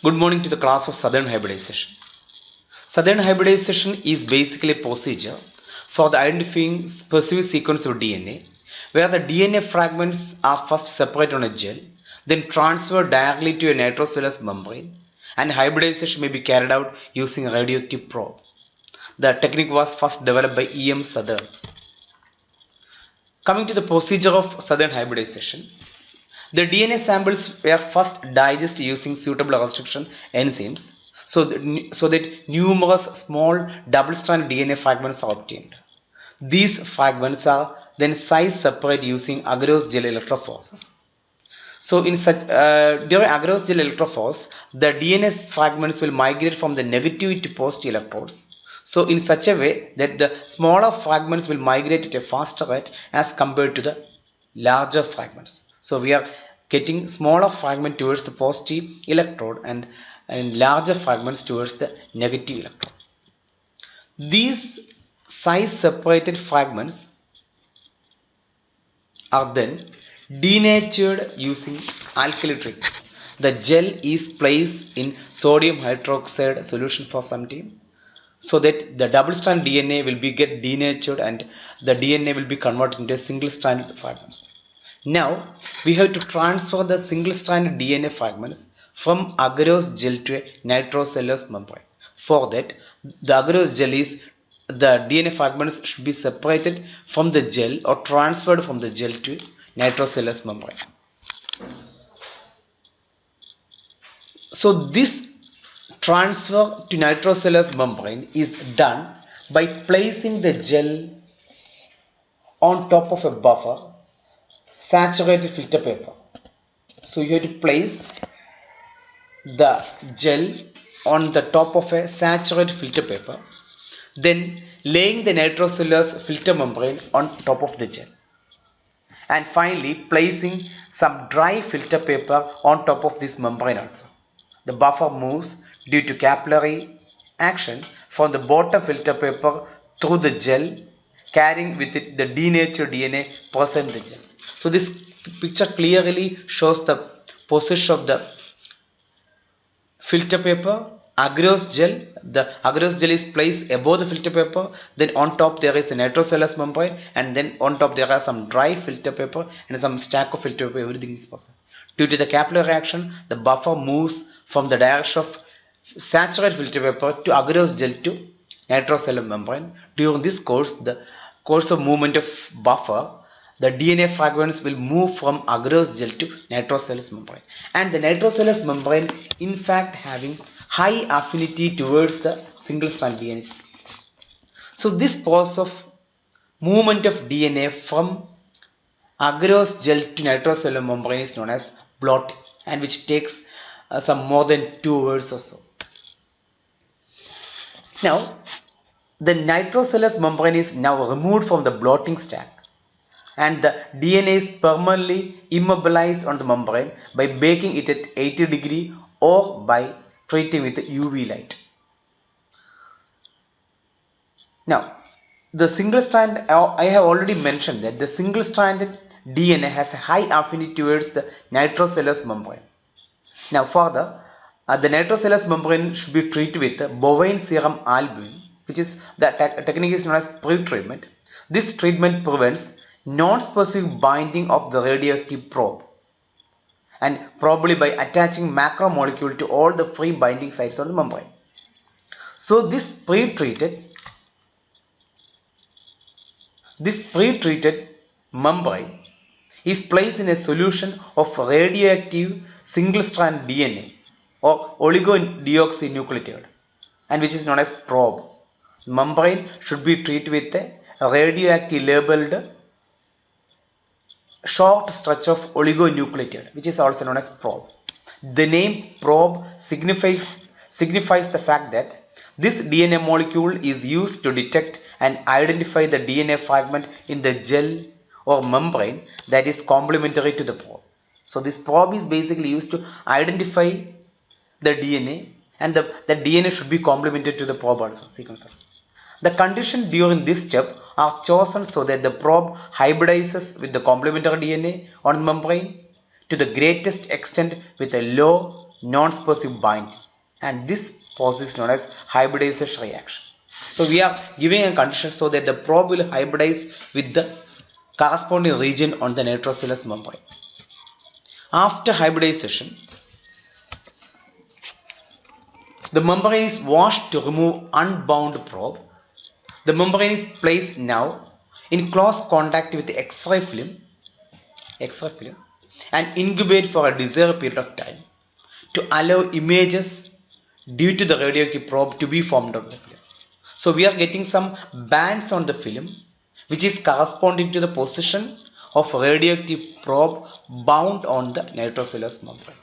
Good morning to the class of Southern hybridization. Southern hybridization is basically a procedure for the identifying specific sequence of DNA where the DNA fragments are first separated on a gel, then transferred directly to a nitrocellulose membrane, and hybridization may be carried out using a radioactive probe. The technique was first developed by E.M. Southern. Coming to the procedure of Southern hybridization, the DNA samples were first digested using suitable restriction enzymes so that numerous small double-stranded DNA fragments are obtained. These fragments are then size separated using agarose gel electrophoresis. So during agarose gel electrophoresis, the DNA fragments will migrate from the negative to positive electrodes. So in such a way that the smaller fragments will migrate at a faster rate as compared to the larger fragments. So we are getting smaller fragment towards the positive electrode and larger fragments towards the negative electrode. These size separated fragments are then denatured using alkali treatment. The gel is placed in sodium hydroxide solution for some time so that the double strand DNA will get denatured and the DNA will be converted into a single strand fragments. Now we have to transfer the single stranded DNA fragments from agarose gel to a nitrocellulose membrane. For that, the agarose gel the DNA fragments should be separated from the gel or transferred from the gel to nitrocellulose membrane. So this transfer to nitrocellulose membrane is done by placing the gel on top of a buffer saturated filter paper. So you have to place the gel on the top of a saturated filter paper, then laying the nitrocellulose filter membrane on top of the gel, and finally placing some dry filter paper on top of this membrane also. The buffer moves due to capillary action from the bottom filter paper through the gel, carrying with it the denatured DNA present in the gel. So this picture clearly shows the position of the filter paper, agarose gel. The agarose gel is placed above the filter paper, then on top there is a nitrocellulose membrane, and then on top there are some dry filter paper and some stack of filter paper. Everything is present. Due to the capillary reaction, the buffer moves from the direction of saturated filter paper to agarose gel to nitrocellulose membrane. During this course, the course of movement of buffer, the DNA fragments will move from agarose gel to nitrocellulose membrane, and the nitrocellulose membrane in fact having high affinity towards the single strand DNA. So this process of movement of DNA from agarose gel to nitrocellulose membrane is known as blotting, and which takes some more than 2 hours or so. Now the nitrocellulose membrane is now removed from the blotting stack, and the DNA is permanently immobilized on the membrane by baking it at 80 degree or by treating with UV light. Now the single strand, I have already mentioned that the single stranded DNA has a high affinity towards the nitrocellulose membrane. Now further, the nitrocellulose membrane should be treated with bovine serum albumin, which is the technique is known as pre-treatment. This treatment prevents non-specific binding of the radioactive probe, and probably by attaching macromolecule to all the free binding sites on the membrane. So this pre-treated membrane is placed in a solution of radioactive single-strand DNA or oligodeoxynucleotide, and which is known as probe. Membrane should be treated with a radioactive labeled short stretch of oligonucleotide, which is also known as probe. The name probe signifies the fact that this DNA molecule is used to detect and identify the DNA fragment in the gel or membrane that is complementary to the probe. So this probe is basically used to identify the DNA, and the DNA should be complementary to the probe also, sequencer. The conditions during this step are chosen so that the probe hybridizes with the complementary DNA on the membrane to the greatest extent with a low non-dispersive binding, and this process is known as hybridization reaction. So we are giving a condition so that the probe will hybridize with the corresponding region on the nitrocellulose membrane. After hybridization, the membrane is washed to remove unbound probe. The membrane is placed now in close contact with the X-ray film and incubate for a desired period of time to allow images due to the radioactive probe to be formed on the film. So we are getting some bands on the film which is corresponding to the position of radioactive probe bound on the nitrocellulose membrane.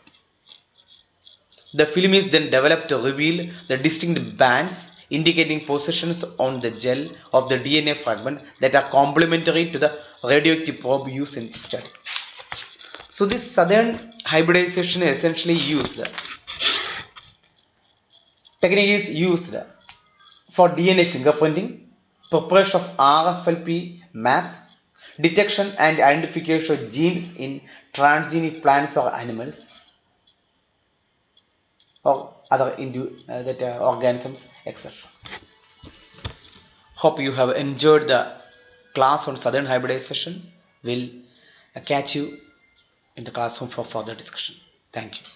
The film is then developed to reveal the distinct bands indicating positions on the gel of the DNA fragment that are complementary to the radioactive probe used in the study. So this southern hybridization is essentially technique is used for DNA fingerprinting, preparation of RFLP map, detection and identification of genes in transgenic plants or animals or other organisms, etc. Hope you have enjoyed the class on southern hybridization. We'll catch you in the classroom for further discussion. Thank you.